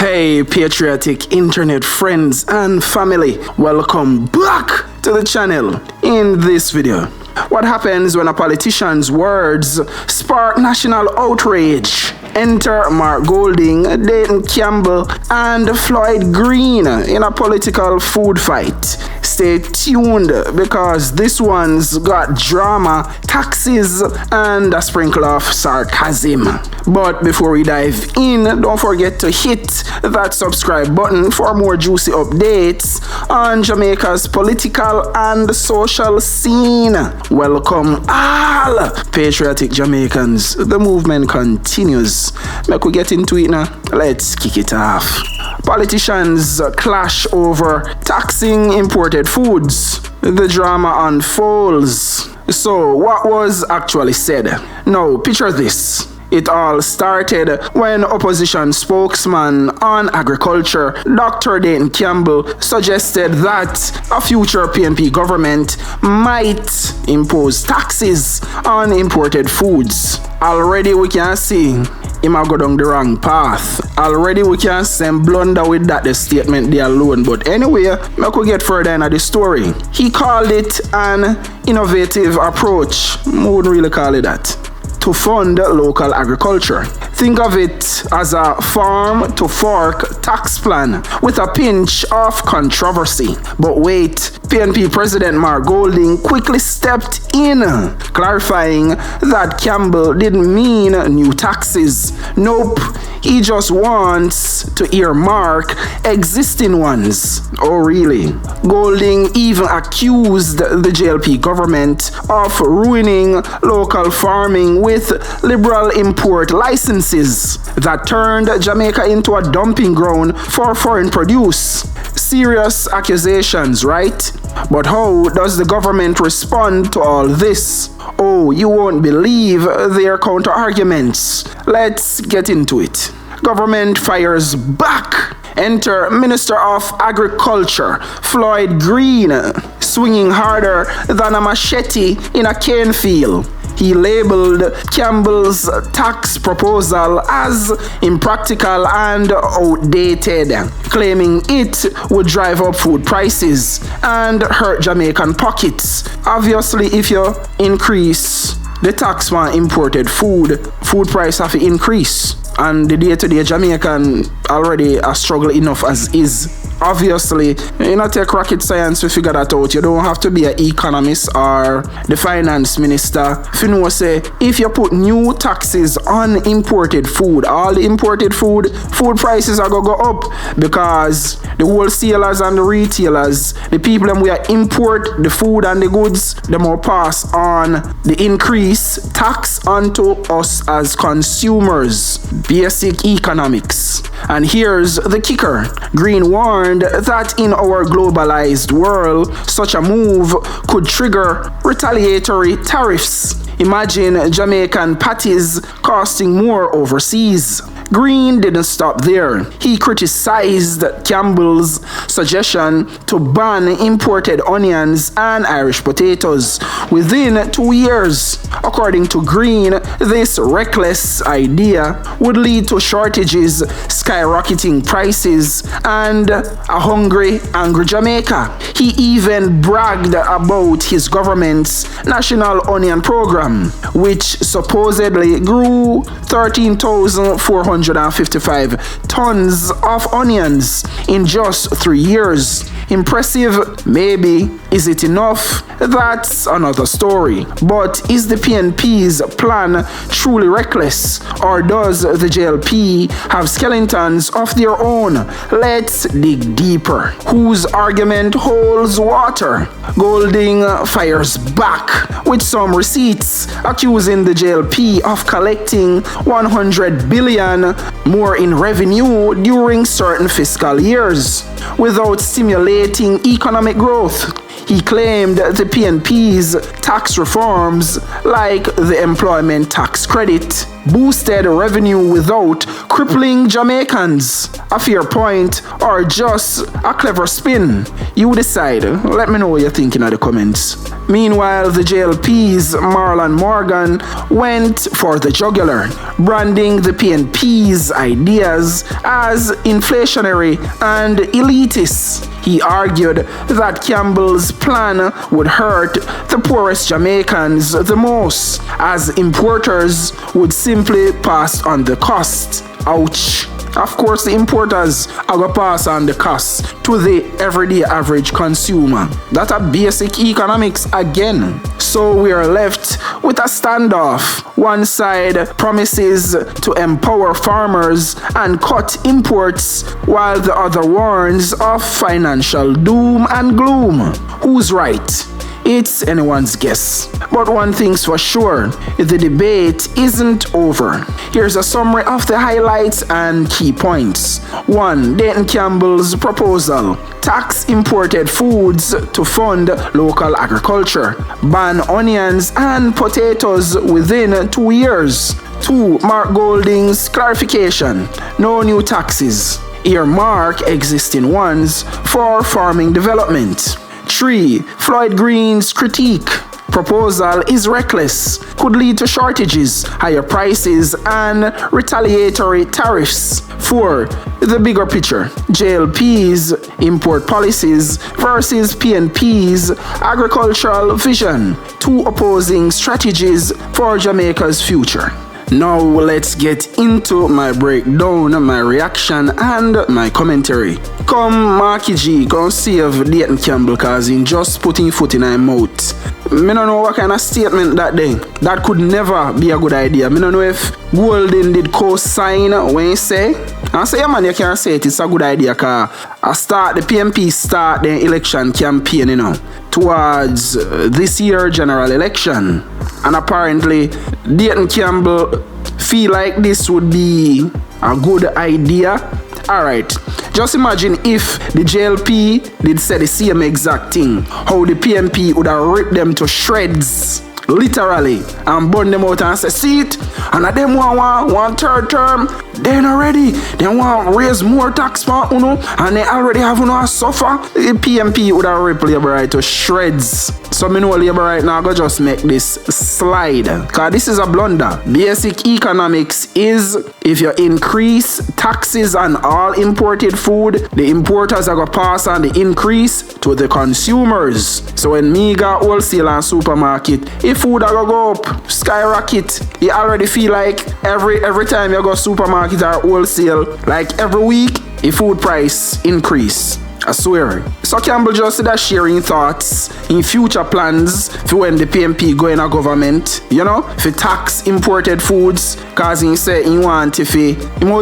Hey patriotic internet friends and family, welcome back to the channel. In this video, what happens when a politician's words spark national outrage? Enter Mark Golding, Dayton Campbell, and Floyd Green in a political food fight. Stay tuned because this one's got drama, taxes, and a sprinkle of sarcasm. But before we dive in, don't forget to hit that subscribe button for more juicy updates on Jamaica's political and social scene. Welcome all patriotic Jamaicans. The movement continues. Make we get into it now. Let's kick it off. Politicians clash over taxing imported foods. The drama unfolds. So, what was actually said? Now, picture this. It all started when opposition spokesman on agriculture, Dr. Dayton Campbell, suggested that a future PNP government might impose taxes on imported foods. Already we can see him a go down the wrong path. Already we can see him blunder with that the statement there alone. But anyway, make we get further into the story. He called it an innovative approach. I wouldn't really call it that. To fund local agriculture. Think of it as a farm to fork tax plan with a pinch of controversy. But wait, PNP President Mark Golding quickly stepped in, clarifying that Campbell didn't mean new taxes. Nope, he just wants to earmark existing ones. Oh really? Golding even accused the JLP government of ruining local farming with liberal import licenses that turned Jamaica into a dumping ground for foreign produce. Serious accusations, right? But how does the government respond to all this? Oh, you won't believe their counter arguments. Let's get into it. Government fires back. Enter Minister of Agriculture Floyd Green, swinging harder than a machete in a cane field. He labeled Campbell's tax proposal as impractical and outdated, claiming it would drive up food prices and hurt Jamaican pockets. Obviously, if you increase the tax on imported food price have to increase. And the day-to-day Jamaican already a struggle enough as is. Obviously, you not take rocket science to figure that out. You don't have to be an economist or the finance minister. If you know, say, if you put new taxes on imported food, all the imported food prices are going to go up because the wholesalers and the retailers, the people them we import the food and the goods, them will pass on the increased tax onto us as consumers. Basic economics. And here's the kicker. Green warned that in our globalized world, such a move could trigger retaliatory tariffs. Imagine Jamaican patties costing more overseas. Green didn't stop there. He criticized Campbell's suggestion to ban imported onions and Irish potatoes within 2 years. According to Green, this reckless idea would lead to shortages, skyrocketing prices, and a hungry, angry Jamaica. He even bragged about his government's national onion program, which supposedly grew 13,455 tons of onions in just 3 years. Impressive, maybe. Is it enough? That's another story. But is the PNP's plan truly reckless? Or does the JLP have skeletons of their own? Let's dig deeper. Whose argument holds water? Golding fires back with some receipts, accusing the JLP of collecting 100 billion more in revenue during certain fiscal years without stimulating economic growth. He claimed the PNP's tax reforms, like the employment tax credit, boosted revenue without crippling Jamaicans? A fair point or just a clever spin? You decide. Let me know what you're thinking in the comments. Meanwhile, the JLP's Marlon Morgan went for the jugular, branding the PNP's ideas as inflationary and elitist. He argued that Campbell's plan would hurt the poorest Jamaicans the most, as importers would simply pass on the cost. Ouch. Of course, the importers are going to pass on the cost to the everyday average consumer. That's a basic economics again. So we are left with a standoff. One side promises to empower farmers and cut imports, while the other warns of financial doom and gloom. Who's right? It's anyone's guess. But one thing's for sure, the debate isn't over. Here's a summary of the highlights and key points. 1. Dayton Campbell's proposal. Tax imported foods to fund local agriculture. Ban onions and potatoes within 2 years. 2. Mark Golding's clarification. No new taxes. Earmark existing ones for farming development. 3. Floyd Green's critique. Proposal is reckless, could lead to shortages, higher prices, and retaliatory tariffs. 4. The bigger picture. JLP's import policies versus PNP's agricultural vision. 2 opposing strategies for Jamaica's future. Now let's get into my breakdown, my reaction, and my commentary. Come, Marky G, come save Dayton Campbell cause he just putting foot in my mouth. Me don't know what kind of statement that day. That could never be a good idea. Me don't know if Golden did co-sign when he say. I say, yeah man, you can't say it's a good idea cause the PNP start the election campaign, towards this year general election. And apparently, Dayton Campbell feel like this would be a good idea. Alright, just imagine if the JLP did say the same exact thing. How the PNP would have ripped them to shreds. Literally, and burn them out and say, see it, and them want third term, they're not ready. They want raise more tax for Uno, and they already have Uno suffer. The PNP would have ripped Labour right to shreds. So me know Labour right now go just make this slide, cause this is a blunder. Basic economics is if you increase taxes on all imported food, the importers are gonna pass on the increase to the consumers. So when me got wholesale and supermarket, if food are gonna go up, skyrocket, you already feel like every time you go supermarket or wholesale, like every week, the food price increase. I swear. So Campbell just said that sharing thoughts in future plans for when the PNP go in a government, for tax imported foods, cause he say he want to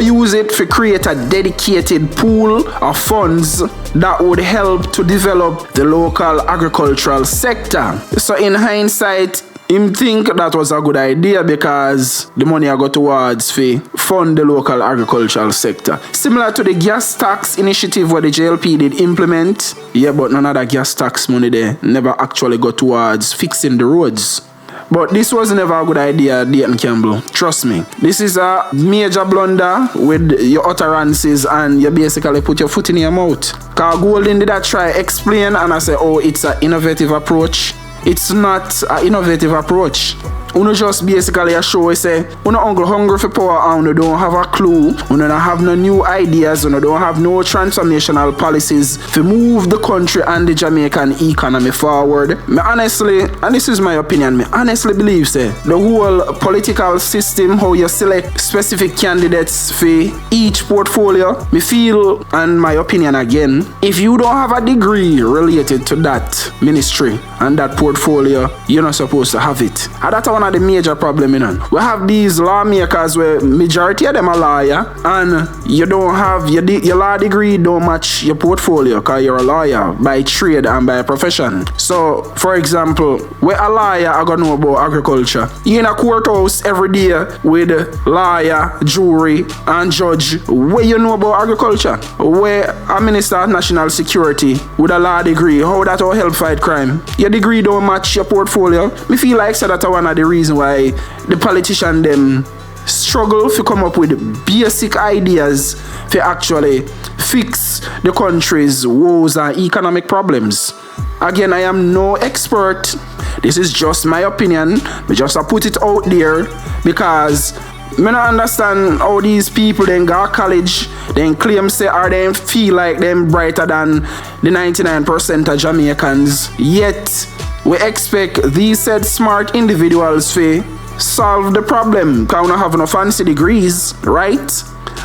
use it to create a dedicated pool of funds that would help to develop the local agricultural sector. So in hindsight, him think that was a good idea because the money I got towards fund the local agricultural sector. Similar to the gas tax initiative where the JLP did implement. Yeah, but none of the gas tax money there never actually got towards fixing the roads. But this was never a good idea, Dayton Campbell. Trust me. This is a major blunder with your utterances and you basically put your foot in your mouth. Cause Golden did that try explain and I say, oh, it's an innovative approach. It's not an innovative approach. Uno just basically a show say, uno hungry for power and uno don't have a clue, uno don't have no new ideas, uno don't have no transformational policies to move the country and the Jamaican economy forward. Me honestly, and this is my opinion, me honestly believe say, the whole political system, how you select specific candidates for each portfolio, me feel, and my opinion again, if you don't have a degree related to that ministry and that portfolio, you're not supposed to have it. And that's one of the major problem, We have these lawmakers where majority of them are lawyer and you don't have your law degree don't match your portfolio because you're a lawyer by trade and by profession. So, for example, where a lawyer are gonna know about agriculture, you in a courthouse every day with lawyer, jury, and judge. Where you know about agriculture? Where a minister of national security with a law degree, how that will help fight crime? Your degree don't match your portfolio. Me feel like so that's one of the reason why the politician them struggle to come up with basic ideas to actually fix the country's woes and economic problems. Again, I am no expert. This is just my opinion. I just put it out there because I don't understand how these people then go to college, then claim say or they feel like them brighter than the 99% of Jamaicans. Yet we expect these said smart individuals to solve the problem because we don't have no fancy degrees, right?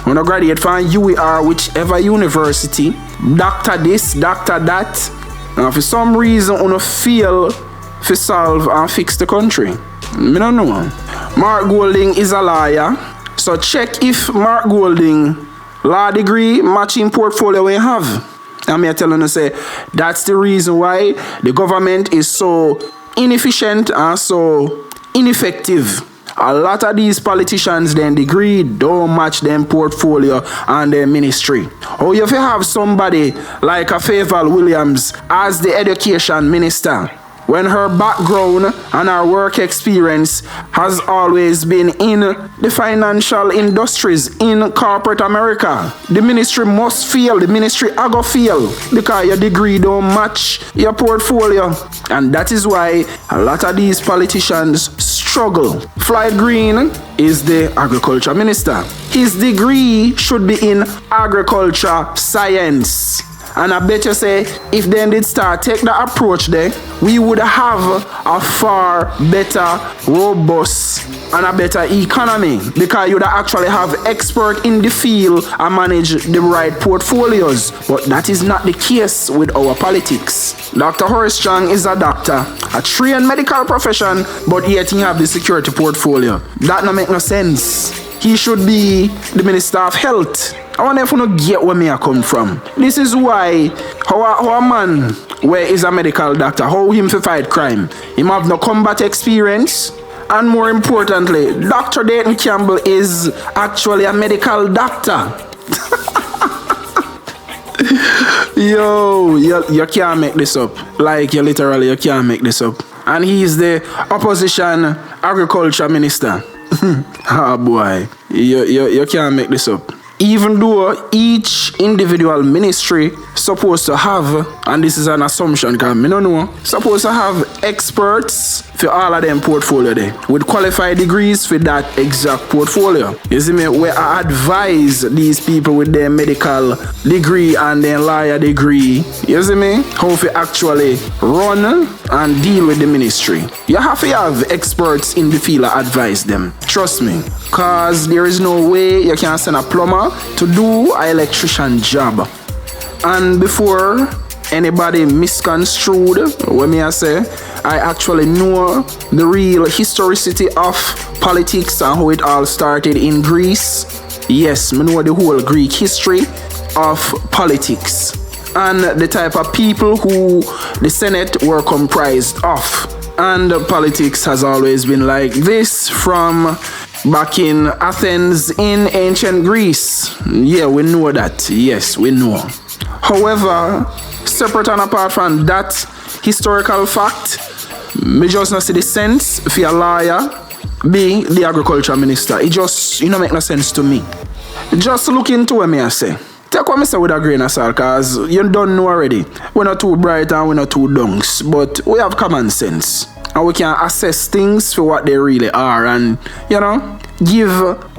When I graduate from UER, whichever university, doctor this, doctor that, and for some reason we don't feel to solve and fix the country. I don't know. Mark Golding is a liar, so check if Mark Golding law degree matching portfolio we have. And me telling you say that's the reason why the government is so inefficient and so ineffective. A lot of these politicians then degree don't match them portfolio and their ministry. Or if you have somebody like a Favour Williams as the education minister, when her background and her work experience has always been in the financial industries in corporate America, the ministry must fail. The ministry are gonna fail because your degree don't match your portfolio. And that is why a lot of these politicians struggle. Floyd Green is the agriculture minister. His degree should be in agriculture science. And I bet you say, if they did start take the approach there, we would have a far better, robust, and a better economy. Because you'd actually have expert in the field and manage the right portfolios. But that is not the case with our politics. Dr. Horace Strong is a doctor, a trained medical profession, but yet he have the security portfolio. That don't make no sense. He should be the Minister of Health. I wonder if you don't get where me I come from. This is why how a man where is a medical doctor, how him to fight crime. Him have no combat experience. And more importantly, Dr. Dayton Campbell is actually a medical doctor. Yo, you can't make this up. Like you literally can't make this up. And he is the opposition agriculture minister. Ah boy, you can't make this up. Even though each individual ministry supposed to have, and this is an assumption because I don't know, supposed to have experts for all of them portfolio there with qualified degrees for that exact portfolio. You see me, where I advise these people with their medical degree and their lawyer degree, you see me, how to actually run and deal with the ministry. You have to have experts in the field that advise them. Trust me, cause there is no way you can send a plumber to do an electrician job. And before anybody misconstrued what me I say, I actually know the real historicity of politics and how it all started in Greece. Yes, I know the whole Greek history of politics and the type of people who the Senate were comprised of. And politics has always been like this from back in Athens in ancient Greece. Yeah, we know that. Yes, we know. However, separate and apart from that historical fact, me just not see the sense for a lawyer be the agriculture minister. It just, make no sense to me. Just look into what me I say. Take what I say with a grain of salt, because you don't know already. We're not too bright and we're not too dunks, but we have common sense. And we can assess things for what they really are and, give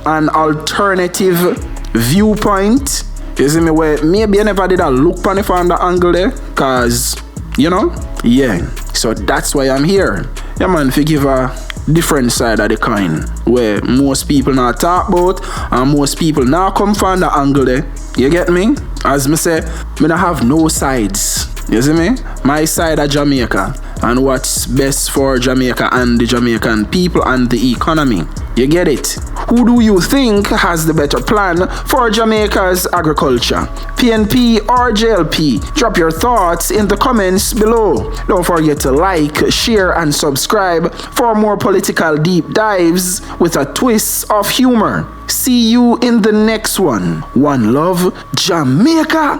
an alternative viewpoint. You see me, where maybe I never did a look on it from the angle there, because, yeah. So that's why I'm here. Yeah, man, if you give a different side of the coin, where most people not talk about and most people now come from the angle there. You get me? As me say, me not have no sides. You see me? My side of Jamaica and what's best for Jamaica and the Jamaican people and the economy. You get it? Who do you think has the better plan for Jamaica's agriculture? PNP or JLP? Drop your thoughts in the comments below. Don't forget to like, share, and subscribe for more political deep dives with a twist of humor. See you in the next one. One love, Jamaica.